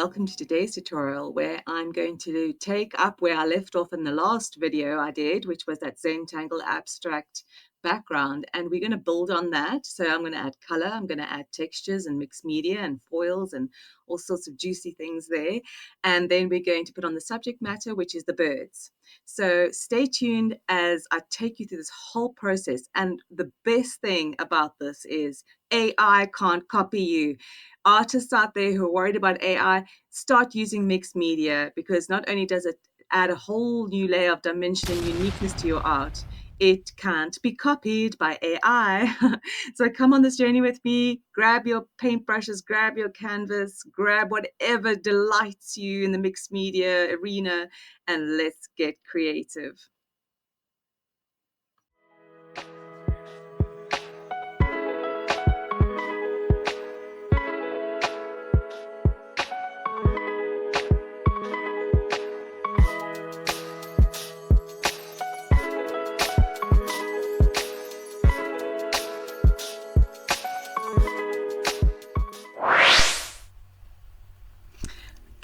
welcome to today's tutorial where I'm going to take up where I left off in the last video I did, which was that Zentangle abstract background, and we're going to build on that. So I'm going to add color, I'm going to add textures and mixed media and foils and all sorts of juicy things there, and then we're going to put on the subject matter, which is the birds. So stay tuned as I take you through this whole process. And the best thing about this is AI can't copy you. Artists out there who are worried about AI, start using mixed media, because not only does it add a whole new layer of dimension and uniqueness to your art, it can't be copied by AI. So come on this journey with me, grab your paintbrushes, grab your canvas, grab whatever delights you in the mixed media arena, and let's get creative.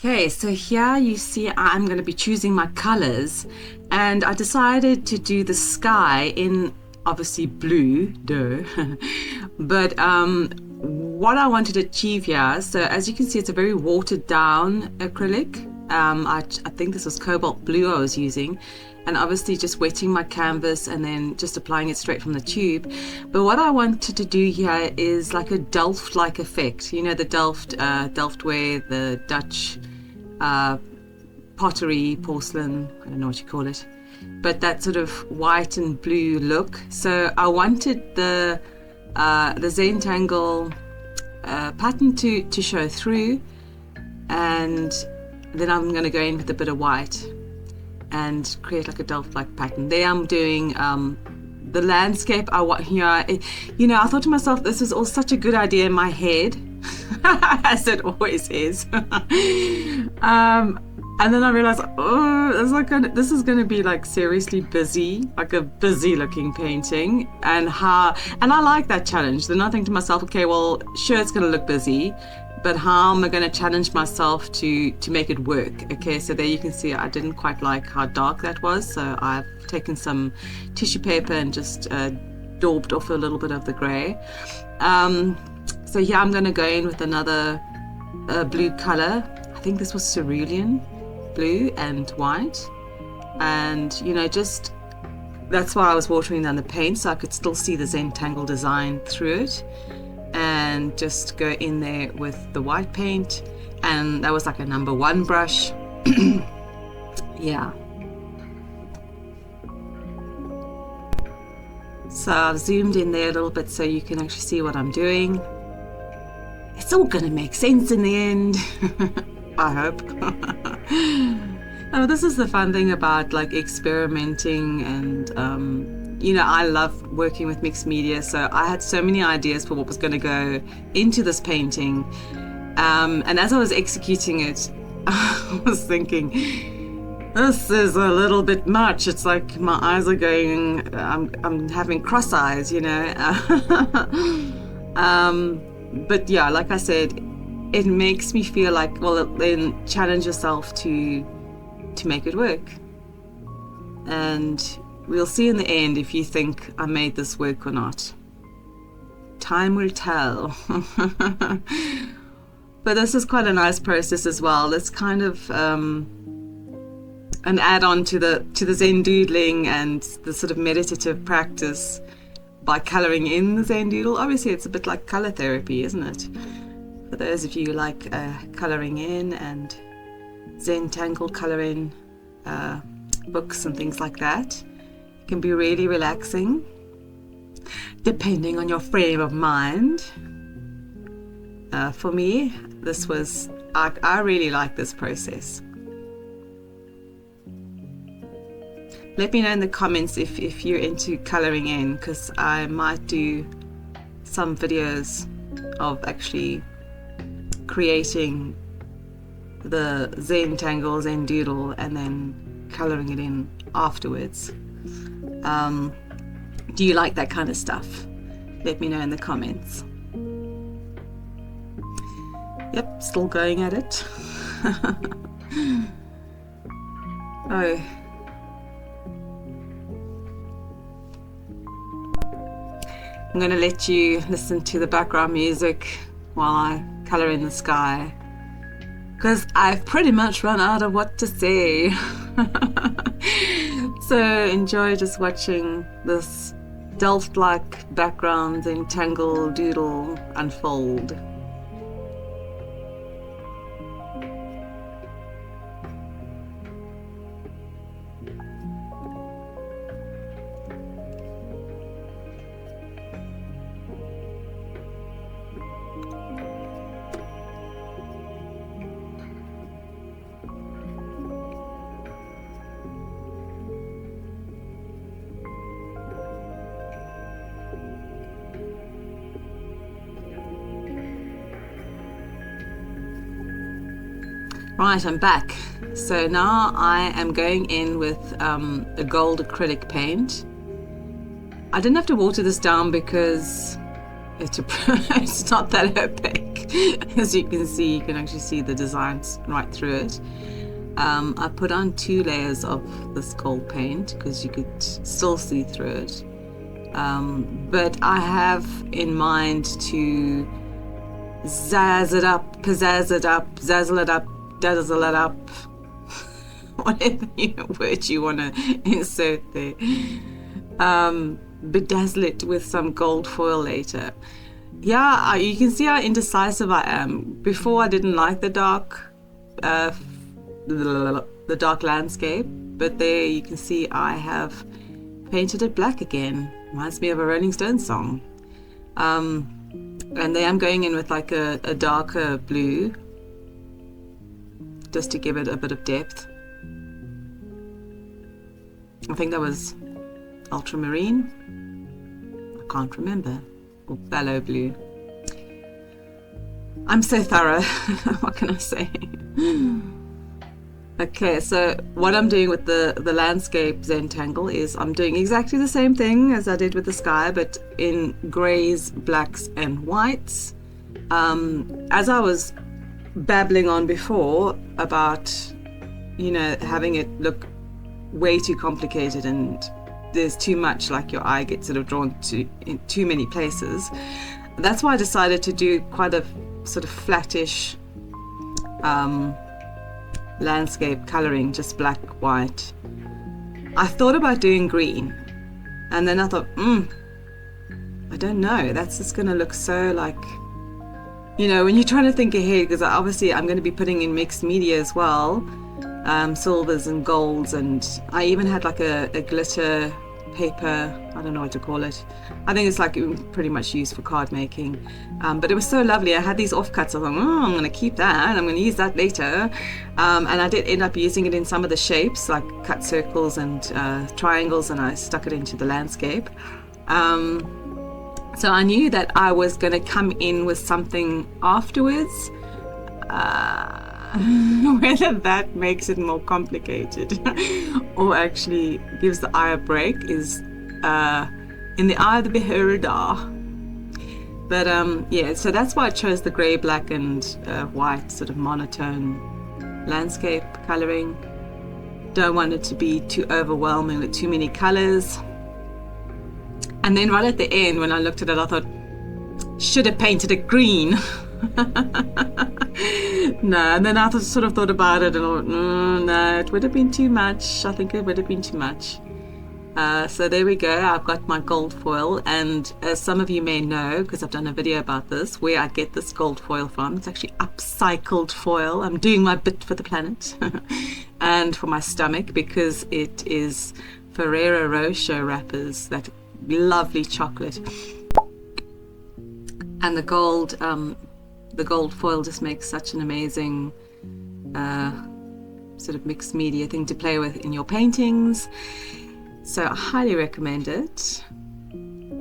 Okay, so here you see I'm going to be choosing my colors, and I decided to do the sky in obviously blue, duh. But what I wanted to achieve here, so as you can see, it's a very watered down acrylic. I think this was cobalt blue I was using, and obviously just wetting my canvas and then just applying it straight from the tube. But what I wanted to do here is like a Delft-like effect. You know, the Delftware, the Dutch pottery, porcelain, I don't know what you call it, but that sort of white and blue look. So I wanted the Zentangle pattern to show through, and then I'm going to go in with a bit of white and create like a Delft-like pattern. There I'm doing the landscape. I thought to myself, this is all such a good idea in my head, as it always is. And then I realized, this is going to be like seriously busy, like a busy looking painting. And I like that challenge. Then I think to myself, okay, well, sure, it's going to look busy, but how am I going to challenge myself to make it work? Okay, so there you can see I didn't quite like how dark that was, so I've taken some tissue paper and just daubed off a little bit of the grey. So here I'm going to go in with another blue color. I think this was cerulean blue and white, and just that's why I was watering down the paint, so I could still see the Zentangle design through it, and just go in there with the white paint, and that was like a number 1 brush. Yeah, so I've zoomed in there a little bit so you can actually see what I'm doing. It's all gonna make sense in the end. I hope. Oh, this is the fun thing about like experimenting, and I love working with mixed media, so I had so many ideas for what was going to go into this painting, and as I was executing it, I was thinking, this is a little bit much. It's like my eyes are going, I'm having cross eyes, but yeah, like I said, it makes me feel like, well, then challenge yourself to make it work. And we'll see in the end if you think I made this work or not. Time will tell. But this is quite a nice process as well. It's kind of an add-on to the Zen doodling and the sort of meditative practice by colouring in the Zen doodle. Obviously, it's a bit like colour therapy, isn't it? For those of you who like colouring in and Zentangle colouring books and things like that, it can be really relaxing, depending on your frame of mind. For me, I really like this process. Let me know in the comments if you're into colouring in, because I might do some videos of actually creating the Zentangle, Zen doodle, and then colouring it in afterwards. Do you like that kind of stuff? Let me know in the comments. Yep, still going at it. Oh. I'm going to let you listen to the background music while I color in the sky, because I've pretty much run out of what to say. So enjoy just watching this Delft-like background Zentangle doodle unfold. Right, I'm back. So now I am going in with a gold acrylic paint. I didn't have to water this down because it's not that opaque. As you can see, you can actually see the designs right through it. I put on 2 layers of this gold paint because you could still see through it. But I have in mind to zazz it up, pizzazz it up, zazzle it up, dazzle it up, whatever word you want to insert there. Bedazzle it with some gold foil later. Yeah, you can see how indecisive I am. Before I didn't like the dark landscape, but there you can see I have painted it black again. Reminds me of a Rolling Stones song. And there I'm going in with like a darker blue, just to give it a bit of depth. I think that was ultramarine. I can't remember. Or phthalo blue. I'm so thorough. What can I say? Okay, so what I'm doing with the landscape Zentangle is I'm doing exactly the same thing as I did with the sky, but in greys, blacks and whites. As I was babbling on before about, having it look way too complicated and there's too much, like your eye gets sort of drawn to in too many places. That's why I decided to do quite a sort of flattish landscape coloring, just black, white. I thought about doing green, and then I thought, I don't know, that's just going to look so like, when you're trying to think ahead, because obviously I'm going to be putting in mixed media as well, silvers and golds, and I even had like a glitter paper, I don't know what to call it. I think it's like pretty much used for card making, but it was so lovely. I had these offcuts. I thought, I'm going to keep that, I'm going to use that later, and I did end up using it in some of the shapes, like cut circles and triangles, and I stuck it into the landscape. So I knew that I was going to come in with something afterwards. Whether that makes it more complicated or actually gives the eye a break is in the eye of the beholder. But yeah, so that's why I chose the grey, black and white sort of monotone landscape coloring. Don't want it to be too overwhelming with too many colors. And then right at the end, when I looked at it, I thought, should have painted it green. No, and then I sort of thought about it and thought, no, it would have been too much. I think it would have been too much. So there we go. I've got my gold foil, and as some of you may know, because I've done a video about this, where I get this gold foil from, it's actually upcycled foil. I'm doing my bit for the planet and for my stomach, because it is Ferrero Rocher wrappers, that lovely chocolate, and the gold foil just makes such an amazing sort of mixed media thing to play with in your paintings. So I highly recommend it.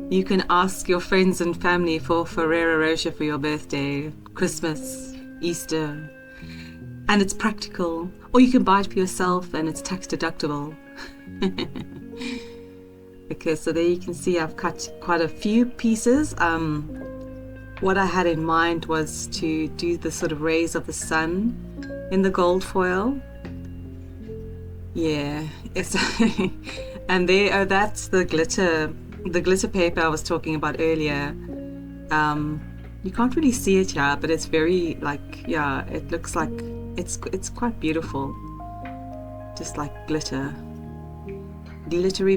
You can ask your friends and family for Ferrero Rocher for your birthday, Christmas, Easter, and it's practical. Or you can buy it for yourself and it's tax deductible. Okay, so there you can see I've cut quite a few pieces. What I had in mind was to do the sort of rays of the sun in the gold foil. Yeah, it's and there, oh, that's the glitter paper I was talking about earlier. You can't really see it here, but it's very like, yeah, it looks like it's quite beautiful, just like glittery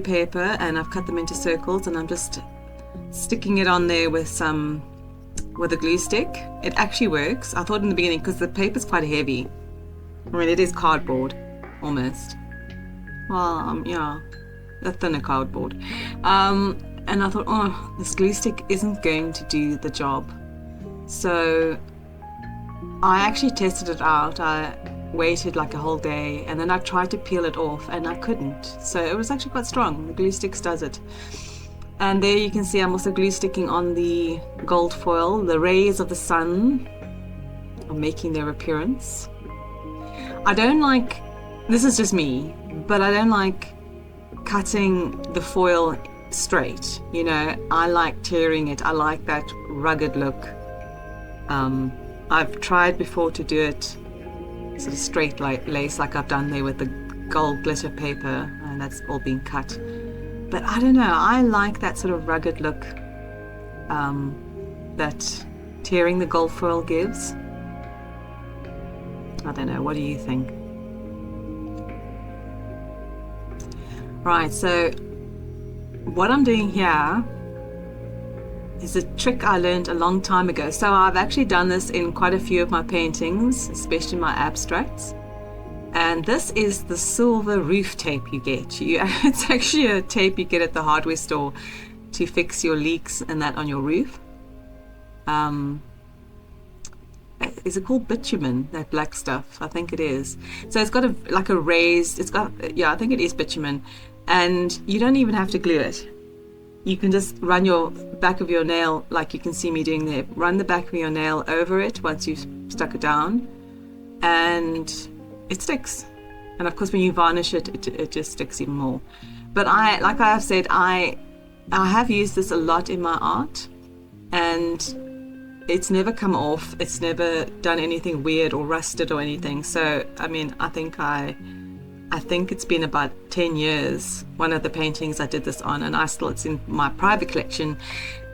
paper. And I've cut them into circles, and I'm just sticking it on there with a glue stick. It actually works. I thought in the beginning, because the paper's quite heavy. I mean, it is cardboard almost. Well, yeah, a thinner cardboard. And I thought, oh, this glue stick isn't going to do the job. So I actually tested it out. I waited like a whole day, and then I tried to peel it off, and I couldn't. So it was actually quite strong. The glue stick does it. And there you can see I'm also glue sticking on the gold foil. The rays of the sun are making their appearance. I don't like, this is just me, but I don't like cutting the foil straight, you know. I like tearing it. I like that rugged look. I've tried before to do it sort of straight like lace, like I've done there with the gold glitter paper, and that's all been cut. But I don't know, I like that sort of rugged look that tearing the gold foil gives. I don't know, what do you think? Right, so what I'm doing here is a trick I learned a long time ago. So I've actually done this in quite a few of my paintings, especially my abstracts. And this is the silver roof tape you get. It's actually a tape you get at the hardware store to fix your leaks and that on your roof. Is it called bitumen, that black stuff? I think it is. So it's got like a raised, yeah, I think it is bitumen. And you don't even have to glue it. You can just run your back of your nail, like you can see me doing there. Run the back of your nail over it once you've stuck it down, and it sticks. And of course, when you varnish it, it just sticks even more. But like I have said, I have used this a lot in my art, and it's never come off. It's never done anything weird or rusted or anything. So, I mean, I think it's been about 10 years, one of the paintings I did this on, and it's in my private collection,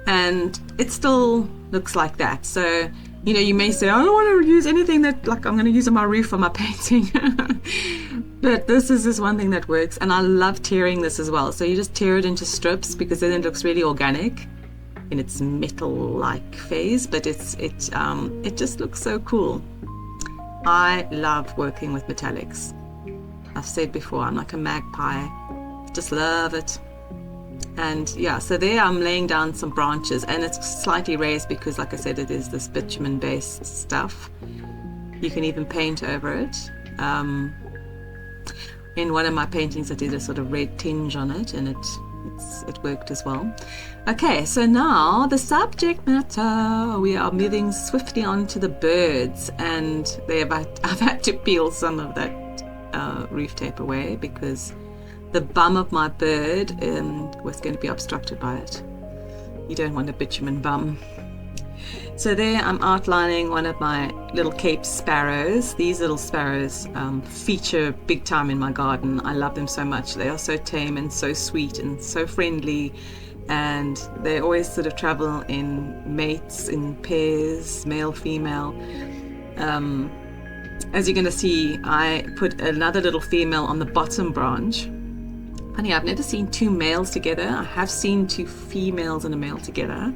and it still looks like that. So, you know, you may say, I don't want to use anything that like I'm going to use on my roof on my painting. But this is one thing that works, and I love tearing this as well. So you just tear it into strips, because then it looks really organic in its metal-like phase, but it just looks so cool. I love working with metallics. I've said before, I'm like a magpie, just love it. And yeah, so there I'm laying down some branches, and it's slightly raised because, like I said, it is this bitumen based stuff. You can even paint over it. In one of my paintings I did a sort of red tinge on it, and it worked as well. Okay, so now the subject matter. We are moving swiftly on to the birds, and I've had to peel some of that roof tape away because the bum of my bird was going to be obstructed by it. You don't want a bitumen bum. So there I'm outlining one of my little Cape sparrows. These little sparrows feature big time in my garden. I love them so much. They are so tame and so sweet and so friendly, and they always sort of travel in mates, in pairs, male, female. As you're going to see, I put another little female on the bottom branch. Funny, I've never seen two males together. I have seen two females and a male together.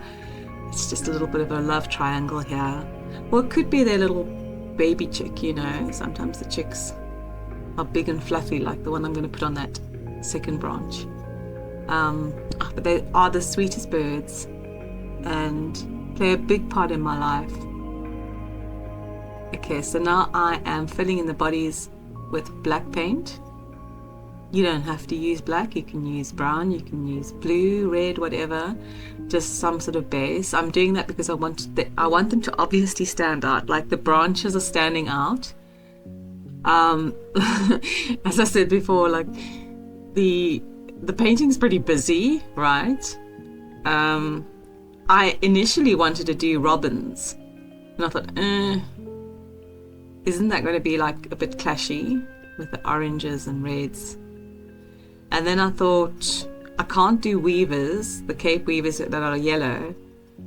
It's just a little bit of a love triangle here. Or it could be their little baby chick, you know. Sometimes the chicks are big and fluffy, like the one I'm going to put on that second branch. But they are the sweetest birds and play a big part in my life. Okay, so now I am filling in the bodies with black paint. You don't have to use black, you can use brown, you can use blue, red, whatever, just some sort of base. I'm doing that because I want them to obviously stand out, like the branches are standing out. As I said before, like the painting's pretty busy, right? I initially wanted to do robins, and I thought, isn't that going to be like a bit clashy with the oranges and reds? And then I thought, I can't do weavers, the cape weavers that are yellow,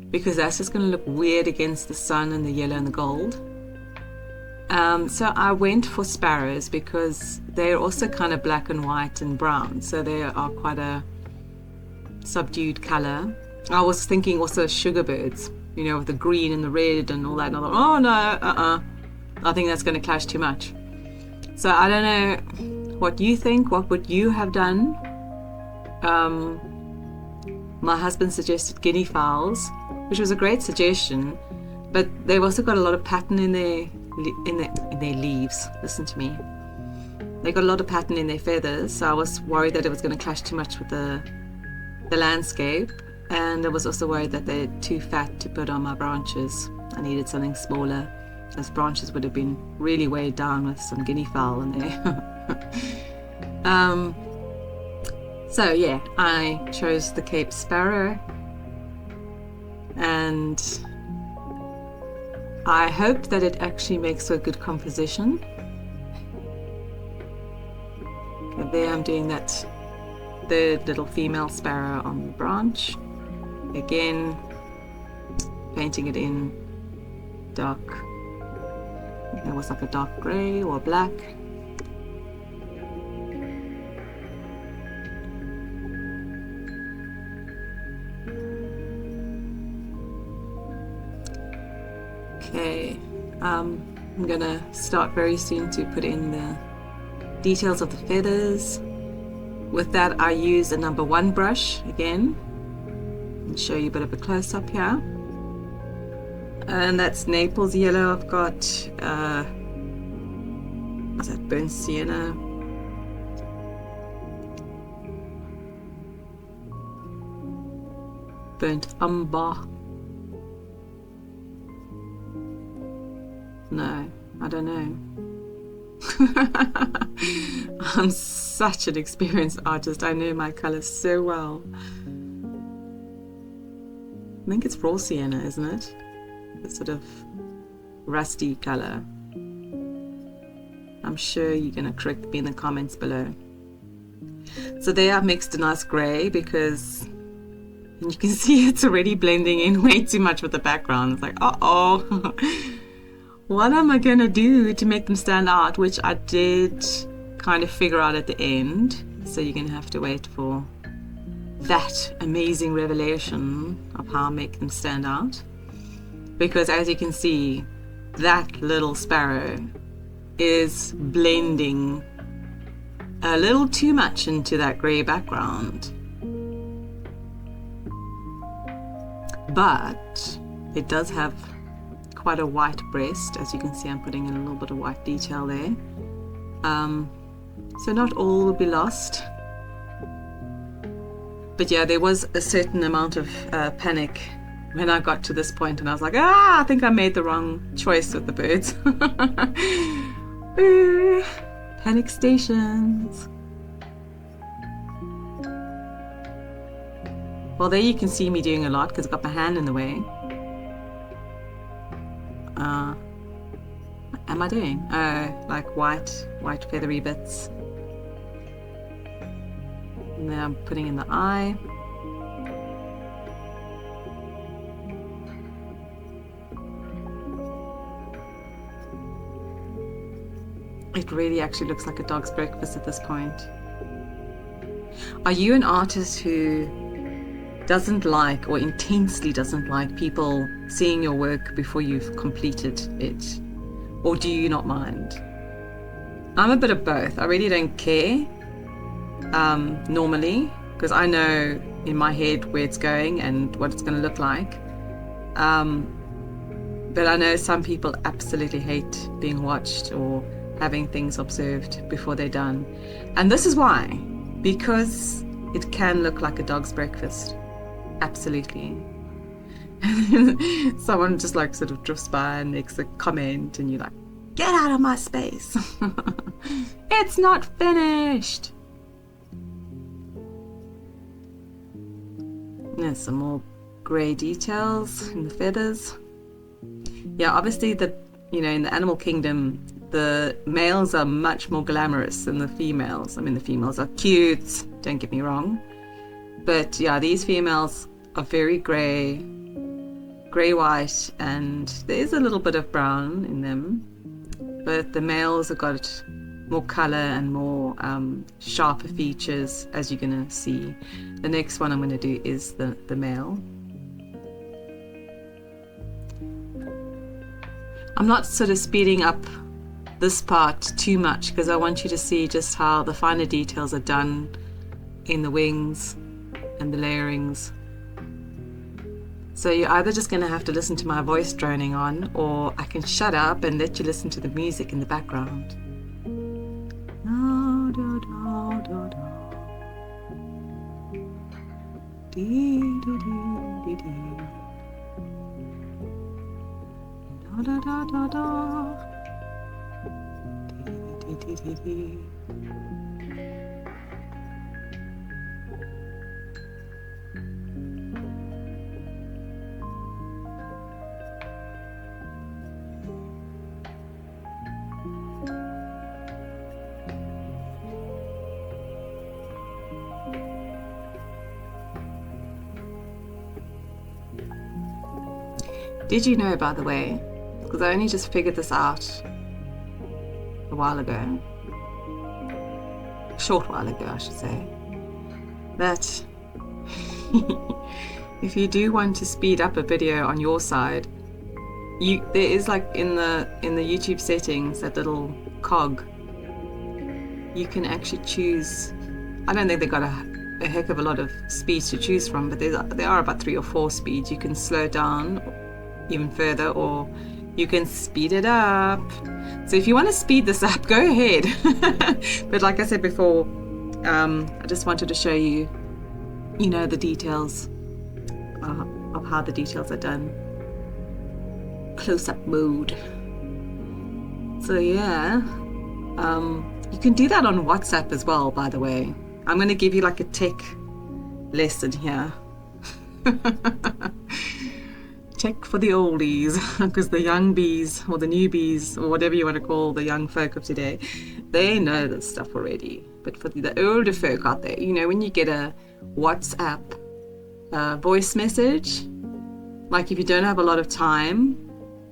because that's just going to look weird against the sun and the yellow and the gold. So I went for sparrows because they're also kind of black and white and brown, so they are quite a subdued color. I was thinking also sugar birds, you know, with the green and the red and all that, and I thought, oh no, I think that's going to clash too much. So I don't know what you think. What would you have done? My husband suggested guinea fowls, which was a great suggestion, but they've also got a lot of pattern in their leaves. Listen to me. They got a lot of pattern in their feathers, so I was worried that it was going to clash too much with the landscape, and I was also worried that they're too fat to put on my branches. I needed something smaller, as branches would have been really weighed down with some guinea fowl in there. So yeah, I chose the Cape Sparrow, and I hope that it actually makes a good composition. Okay, there I'm doing that third little female sparrow on the branch. Again, painting it in dark. It was like a dark grey or black. Okay, I'm gonna start very soon to put in the details of the feathers. With that, I use a number 1 brush again. I'll show you a bit of a close-up here. And that's Naples yellow. I've got, what's that, burnt sienna. Burnt umber. No, I don't know. I'm such an experienced artist. I know my colours so well. I think it's raw sienna, isn't it? The sort of rusty colour. I'm sure you're going to correct me in the comments below. So there I've mixed a nice grey, because and you can see it's already blending in way too much with the background. It's like, uh-oh. What am I going to do to make them stand out? Which I did kind of figure out at the end. So you're going to have to wait for that amazing revelation of how I make them stand out. Because as you can see, that little sparrow is blending a little too much into that grey background. But it does have quite a white breast. As you can see, I'm putting in a little bit of white detail there. So not all will be lost. But yeah, there was a certain amount of panic when I got to this point, and I was like, I think I made the wrong choice with the birds. Panic stations. Well, there you can see me doing a lot because I've got my hand in the way. What am I doing? Like white feathery bits. And then I'm putting in the eye. It really actually looks like a dog's breakfast at this point. Are you an artist who doesn't like, or intensely doesn't like, people seeing your work before you've completed it? Or do you not mind? I'm a bit of both. I really don't care normally, because I know in my head where it's going and what it's going to look like. But I know some people absolutely hate being watched or having things observed before they're done. And this is why. Because it can look like a dog's breakfast. Absolutely. Someone just like sort of drifts by and makes a comment and you're like, get out of my space. It's not finished. There's some more grey details in the feathers. Yeah, obviously in the animal kingdom, the males are much more glamorous than the females. I mean, the females are cute, don't get me wrong. But yeah, these females are very grey-white, and there's a little bit of brown in them. But the males have got more color and more sharper features, as you're going to see. The next one I'm going to do is the male. I'm not sort of speeding up this part too much because I want you to see just how the finer details are done in the wings and the layerings. So you're either just going to have to listen to my voice droning on, or I can shut up and let you listen to the music in the background. Da, da, da, da, da. Dee, dee, dee, dee, dee. Da, da, da, da, da. Dee, dee, dee, dee, dee. Did you know, by the way, because I only just figured this out a while ago, a short while ago I should say, that if you do want to speed up a video on your side, there is, like, in the YouTube settings, that little cog. You can actually choose. I don't think they've got a heck of a lot of speeds to choose from, but there are about 3 or 4 speeds. You can slow down even further, or you can speed it up. So if you want to speed this up, go ahead. But like I said before, I just wanted to show you, the details of how the details are done. Close-up mode. So yeah, you can do that on WhatsApp as well, by the way. I'm going to give you like a tech lesson here. Check for the oldies, because the young bees, or the newbies, or whatever you want to call the young folk of today, they know this stuff already. But for the older folk out there, when you get a WhatsApp voice message, like if you don't have a lot of time,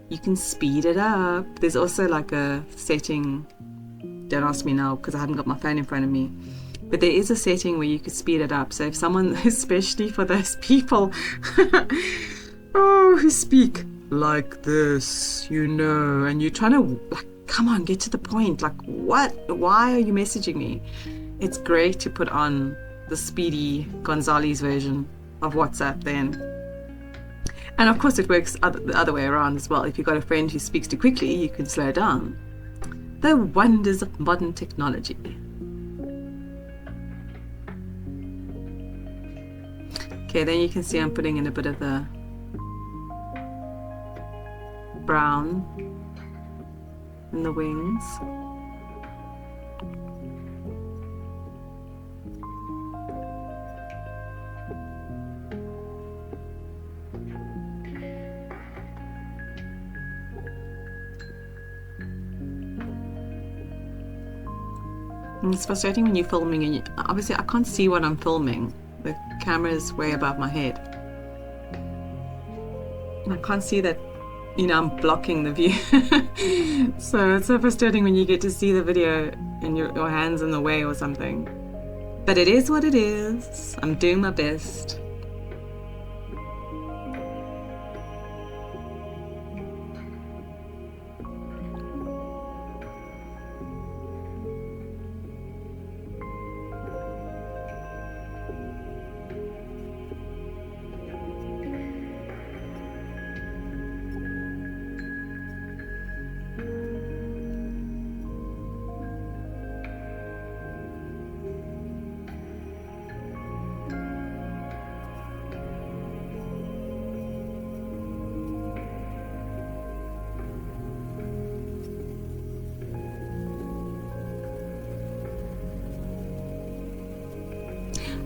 you can speed it up. There's also like a setting, don't ask me now because I haven't got my phone in front of me, but there is a setting where you can speed it up. So if someone, especially for those people who speak like this, and you're trying to, like, come on, get to the point. Like, what? Why are you messaging me? It's great to put on the speedy Gonzalez version of WhatsApp then. And of course it works the other way around as well. If you've got a friend who speaks too quickly, you can slow down. The wonders of modern technology. Okay, then you can see I'm putting in a bit of the brown in the wings. And it's frustrating when you're filming and obviously I can't see what I'm filming. The camera's way above my head. And I can't see that, I'm blocking the view. So it's so frustrating when you get to see the video and your hand's in the way or something. But it is what it is. I'm doing my best.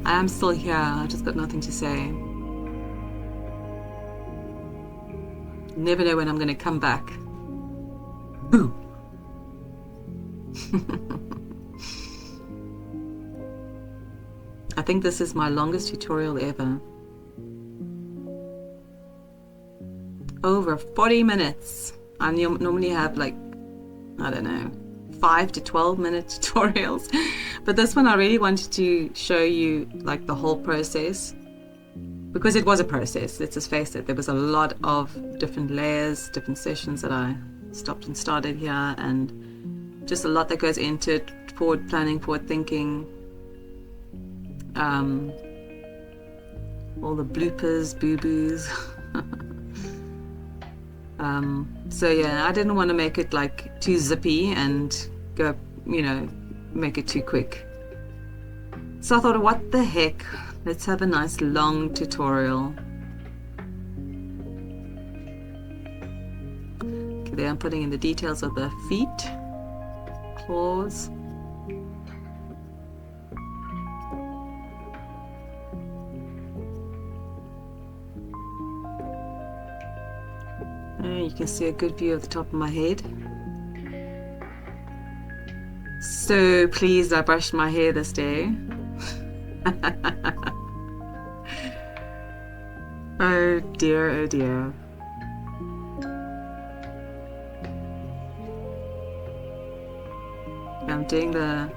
I am still here, I just got nothing to say. Never know when I'm going to come back. Boom. I think this is my longest tutorial ever. Over 40 minutes. I normally have like, I don't know, 5 to 12 minute tutorials. But this one I really wanted to show you like the whole process. Because it was a process, let's just face it. There was a lot of different layers, different sessions that I stopped and started here, and just a lot that goes into it, forward planning, forward thinking. All the bloopers, boo-boos. So yeah, I didn't want to make it like too zippy and go, you know, make it too quick. So I thought, what the heck? Let's have a nice long tutorial. Okay, there I'm putting in the details of the feet, claws. You can see a good view of the top of my head. So pleased I brushed my hair this day. Oh dear, oh dear. I'm doing the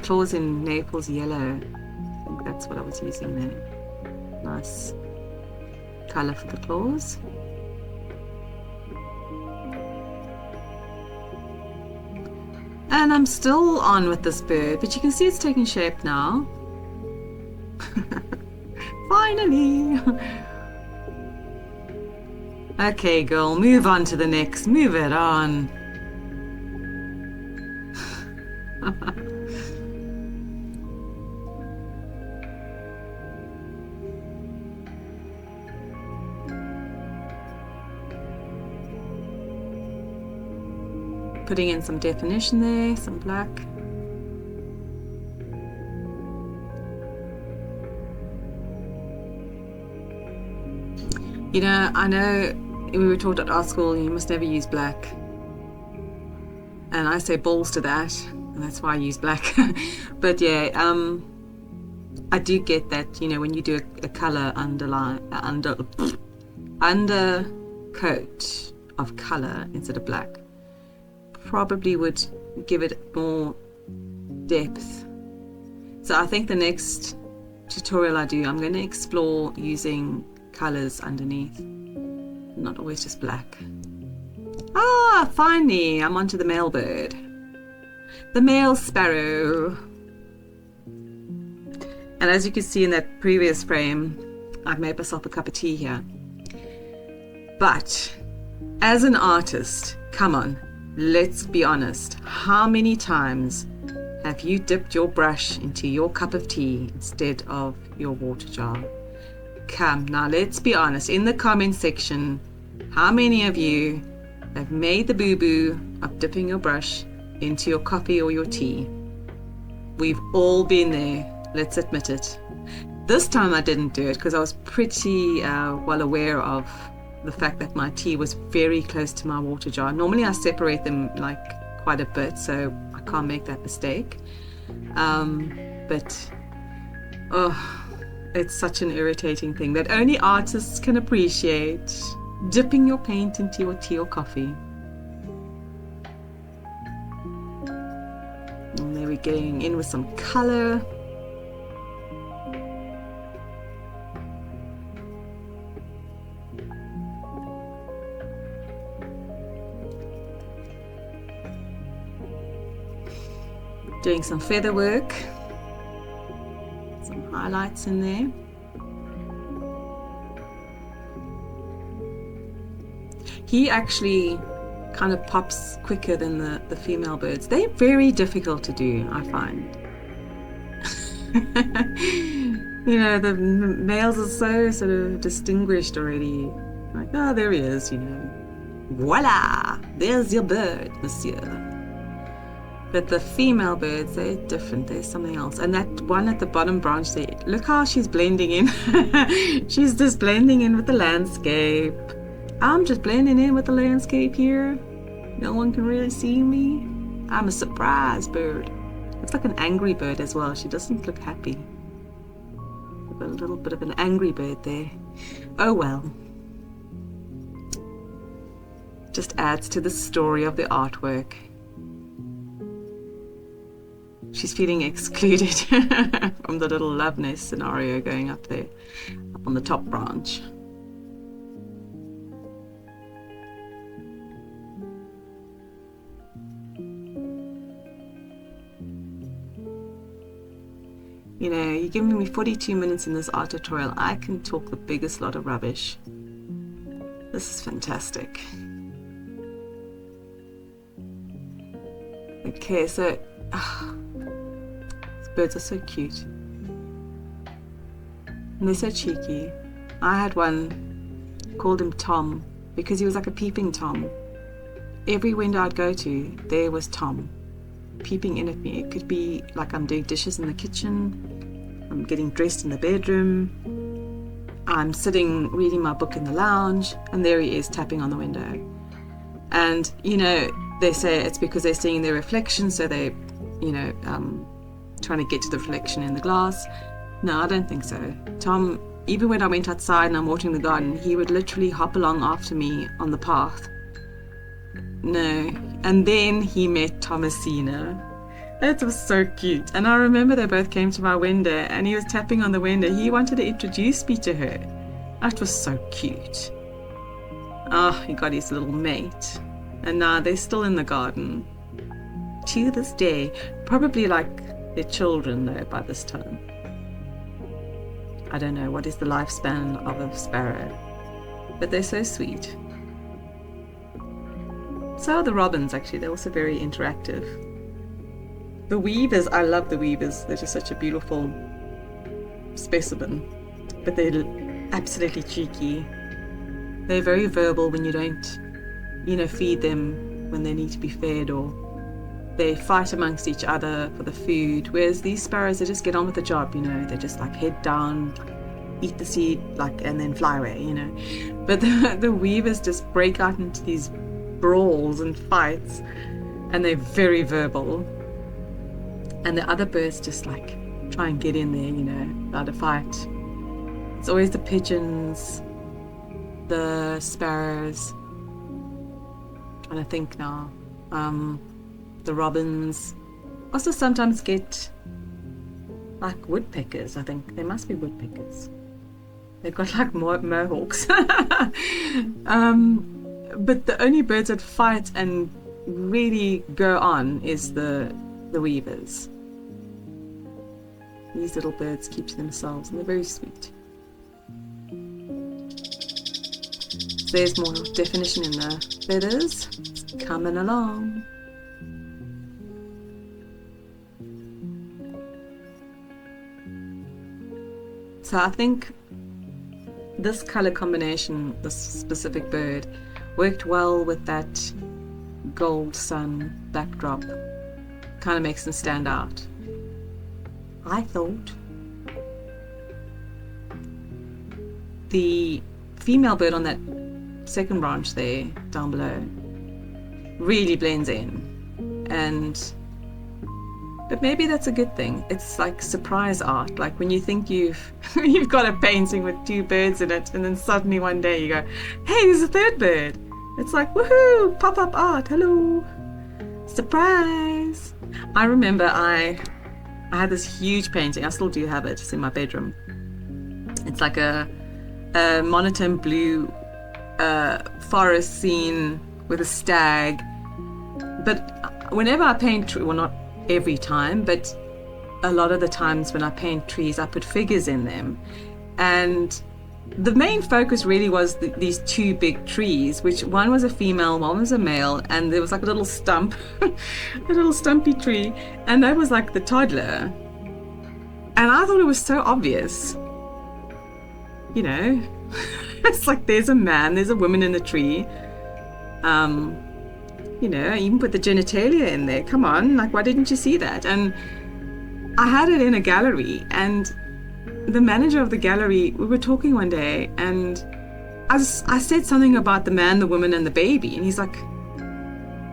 claws in Naples yellow. I think that's what I was using there. Nice color for the claws. And I'm still on with this bird, but you can see it's taking shape now. Finally! Okay, girl, move on to the next. Move it on. Putting in some definition there, some black. You know, I know we were taught at art school you must never use black. And I say balls to that, and that's why I use black. But yeah, I do get that, you know, when you do a color undercoat of color instead of black, probably would give it more depth. So I think the next tutorial I do, I'm going to explore using colors underneath, not always just black. Ah, finally I'm onto the male bird, the male sparrow. And as you can see in that previous frame, I've made myself a cup of tea here. But as an artist, come on, let's be honest. How many times have you dipped your brush into your cup of tea instead of your water jar? Come, now let's be honest. In the comment section, how many of you have made the boo-boo of dipping your brush into your coffee or your tea? We've all been there. Let's admit it. This time I didn't do it because I was pretty well aware of the fact that my tea was very close to my water jar. Normally I separate them like quite a bit, so I can't make that mistake. But oh, it's such an irritating thing that only artists can appreciate. Dipping your paint into your tea or coffee. And there we're getting in with some color. Doing some feather work, some highlights in there. He actually kind of pops quicker than the female birds. They're very difficult to do, I find. You know, the males are so sort of distinguished already. Like, oh, there he is, you know. Voila! There's your bird, monsieur. But the female birds, they're different. There's something else. And that one at the bottom branch there, look how she's blending in. She's just blending in with the landscape. I'm just blending in with the landscape here. No one can really see me. I'm a surprise bird. It's like an angry bird as well. She doesn't look happy. A little bit of an angry bird there. Oh well. Just adds to the story of the artwork. She's feeling excluded from the little love nest scenario going up there, up on the top branch. You know, you're giving me 42 minutes in this art tutorial. I can talk the biggest lot of rubbish. This is fantastic. Okay, so these birds are so cute. And they're so cheeky. I had one, called him Tom, because he was like a peeping Tom. Every window I'd go to, there was Tom, peeping in at me. It could be like I'm doing dishes in the kitchen, I'm getting dressed in the bedroom, I'm sitting reading my book in the lounge, and there he is tapping on the window. And, you know, they say it's because they're seeing their reflection, so they, you know, trying to get to the reflection in the glass. No, I don't think so. Tom, even when I went outside and I'm watering the garden, he would literally hop along after me on the path. No. And then he met Thomasina. That was so cute. And I remember they both came to my window and he was tapping on the window. He wanted to introduce me to her. That was so cute. Oh, he got his little mate. And now they're still in the garden. To this day. Probably like their children though by this time. I don't know what is the lifespan of a sparrow. But they're so sweet. So are the robins actually. They're also very interactive. The weavers, I love the weavers. They're just such a beautiful specimen. But they're absolutely cheeky. They're very verbal when you don't, you know, feed them when they need to be fed, or they fight amongst each other for the food. Whereas these sparrows, they just get on with the job, you know. They just like head down, eat the seed, like, and then fly away, you know. But the weavers just break out into these brawls and fights, and they're very verbal. And the other birds just like try and get in there, you know, without a fight. It's always the pigeons, the sparrows, and I think now the robins also sometimes get like woodpeckers. I think they must be woodpeckers. They've got like mohawks. But the only birds that fight and really go on is the weavers. These little birds keep to themselves and they're very sweet. There's more definition in the feathers. It's coming along. So I think this color combination, this specific bird, worked well with that gold sun backdrop. Kind of makes them stand out. I thought the female bird on that second branch there down below really blends in, but maybe that's a good thing. It's like surprise art, like when you think you've got a painting with two birds in it, and then suddenly one day you go, hey, there's a third bird. It's like, woohoo, pop-up art, hello, surprise. I remember I had this huge painting. I still do have it. It's in my bedroom. It's like a monotone blue forest scene with a stag. But whenever I paint, well, not every time, but a lot of the times when I paint trees, I put figures in them. And the main focus really was these two big trees, which one was a female, one was a male, and there was like a little stump, a little stumpy tree, and that was like the toddler. And I thought it was so obvious, you know. It's like there's a man, there's a woman in the tree. You know, I even put the genitalia in there. Come on, like why didn't you see that? And I had it in a gallery, and the manager of the gallery, we were talking one day, and I said something about the man, the woman, and the baby, and he's like,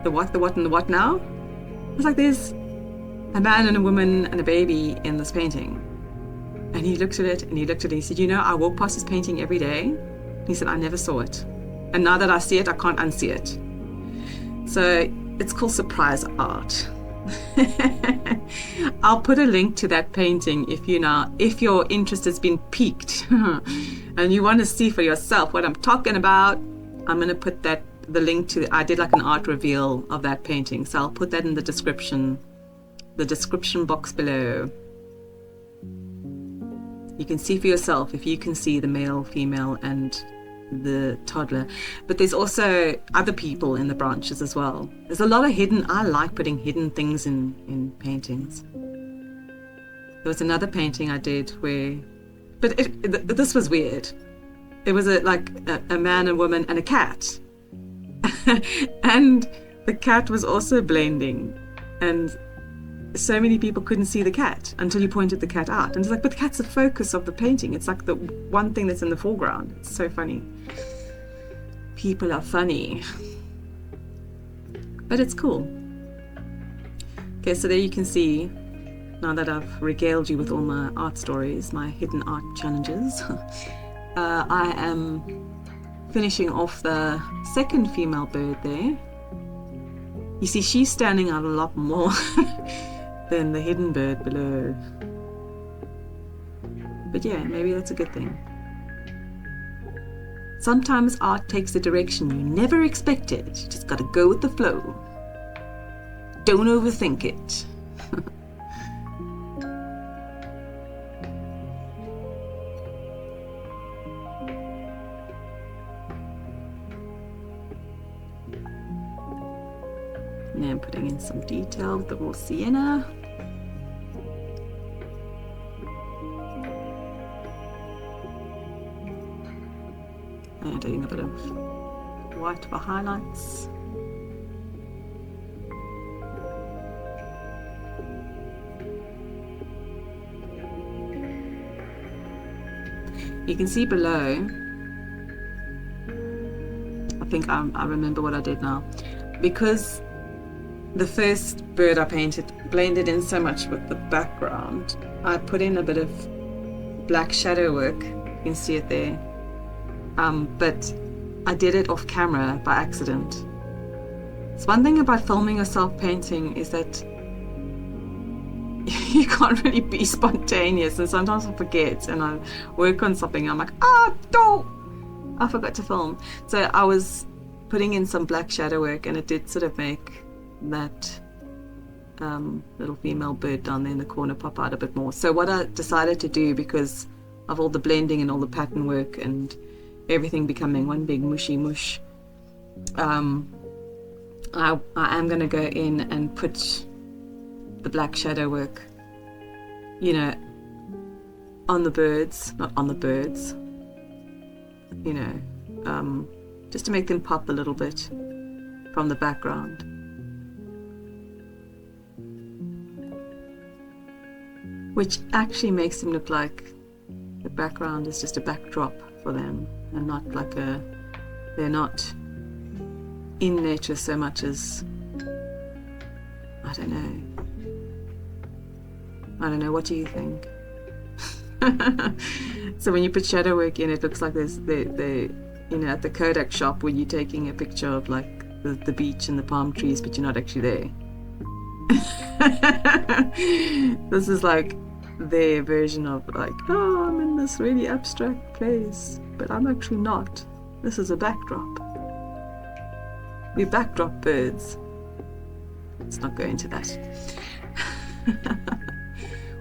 the what, and the what now? It's like there's a man and a woman and a baby in this painting. And he looked at it and he looked at it. He said, you know, I walk past this painting every day. He said, I never saw it. And now that I see it, I can't unsee it. So it's called surprise art. I'll put a link to that painting if your interest has been piqued and you want to see for yourself what I'm talking about. I'm going to put the link to, I did like an art reveal of that painting, so I'll put that in the description box below. You can see for yourself if you can see the male, female, and the toddler. But there's also other people in the branches as well. There's a lot of hidden, I like putting hidden things in paintings. There was another painting I did where, but this was weird. It was a man, a woman, and a cat. And the cat was also blending. And so many people couldn't see the cat until you pointed the cat out. And it's like, but the cat's the focus of the painting. It's like the one thing that's in the foreground. It's so funny. People are funny. But it's cool. Okay, so there you can see, now that I've regaled you with all my art stories, my hidden art challenges, I am finishing off the second female bird there. You see, she's standing out a lot more than the hidden bird below. But yeah, maybe that's a good thing. Sometimes art takes a direction you never expected. You just gotta go with the flow. Don't overthink it. Now I'm putting in some detail with the raw sienna. And doing a bit of white for highlights. You can see below, I think I remember what I did now. Because the first bird I painted blended in so much with the background, I put in a bit of black shadow work. You can see it there. But I did it off camera by accident. So one thing about filming yourself painting is that you can't really be spontaneous, and sometimes I forget and I work on something and I'm like, no, I forgot to film. So I was putting in some black shadow work and it did sort of make that little female bird down there in the corner pop out a bit more. So what I decided to do, because of all the blending and all the pattern work and everything becoming one big mushy mush, I am going to go in and put the black shadow work, you know, on the birds, not on the birds, you know, just to make them pop a little bit from the background. Which actually makes them look like the background is just a backdrop for them, and not like they're not in nature so much as, I don't know, what do you think? So when you put shadow work in, it looks like there's the you know, at the Kodak shop when you're taking a picture of like the beach and the palm trees, but you're not actually there. This is like their version of like, oh, I'm in this really abstract place, but I'm actually not. This is a backdrop. We backdrop birds. Let's not go into that.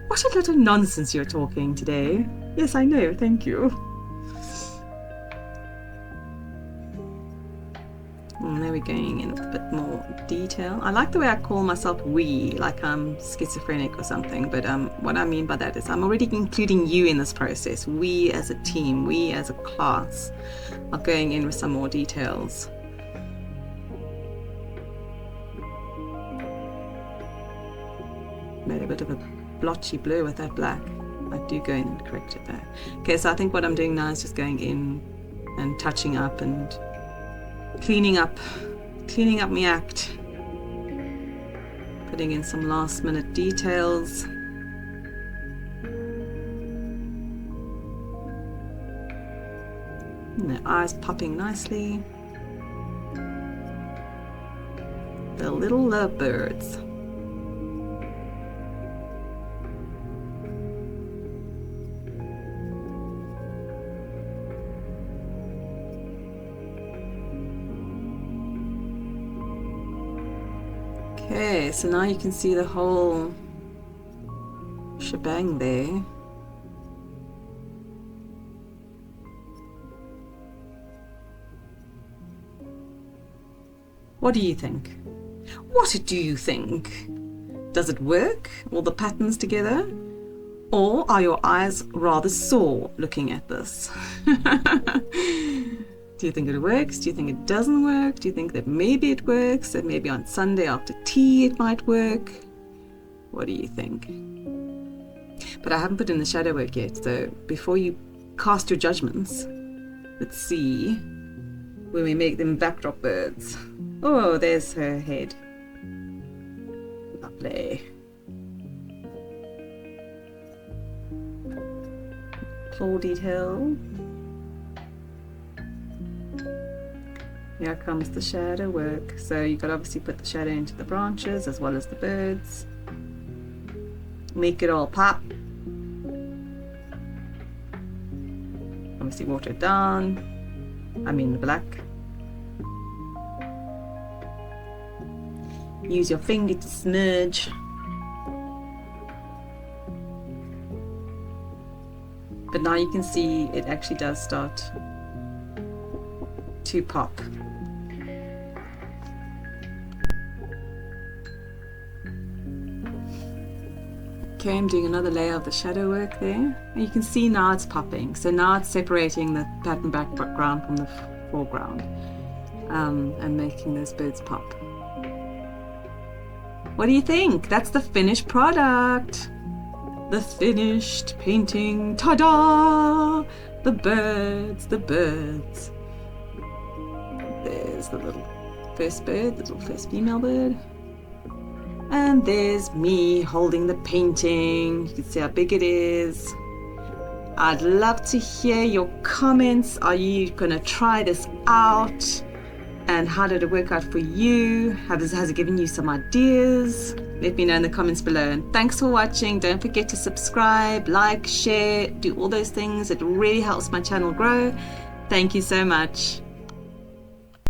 What a lot of nonsense you're talking today. Yes, I know, thank you. And there we're going in with a bit more detail. I like the way I call myself we, like I'm schizophrenic or something, but what I mean by that is I'm already including you in this process. We as a team, we as a class are going in with some more details. Made a bit of a blotchy blue with that black. I do go in and correct it there. Okay, so I think what I'm doing now is just going in and touching up and cleaning up my act, putting in some last minute details. And their eyes popping nicely. The little lovebirds. Okay, so now you can see the whole shebang there. What do you think? What do you think? Does it work, all the patterns together? Or are your eyes rather sore looking at this? Do you think it works? Do you think it doesn't work? Do you think that maybe it works, that maybe on Sunday after tea it might work? What do you think? But I haven't put in the shadow work yet, so before you cast your judgments, let's see when we make them backdrop birds. Oh, there's her head. Lovely. Claw detail. Here comes the shadow work. So you got to obviously put the shadow into the branches as well as the birds. Make it all pop. Obviously water it down. I mean the black. Use your finger to smudge. But now you can see it actually does start to pop. Okay, I'm doing another layer of the shadow work there. And you can see now it's popping. So now it's separating the pattern background from the foreground and making those birds pop. What do you think? That's the finished product. The finished painting. Ta-da! The birds, the birds. There's the little first bird, the little first female bird. And there's me holding the painting. You can see how big it is. I'd love to hear your comments. Are you gonna try this out? And how did it work out for you? Has it given you some ideas? Let me know in the comments below. And thanks for watching. Don't forget to subscribe, like, share, do all those things. It really helps my channel grow. Thank you so much.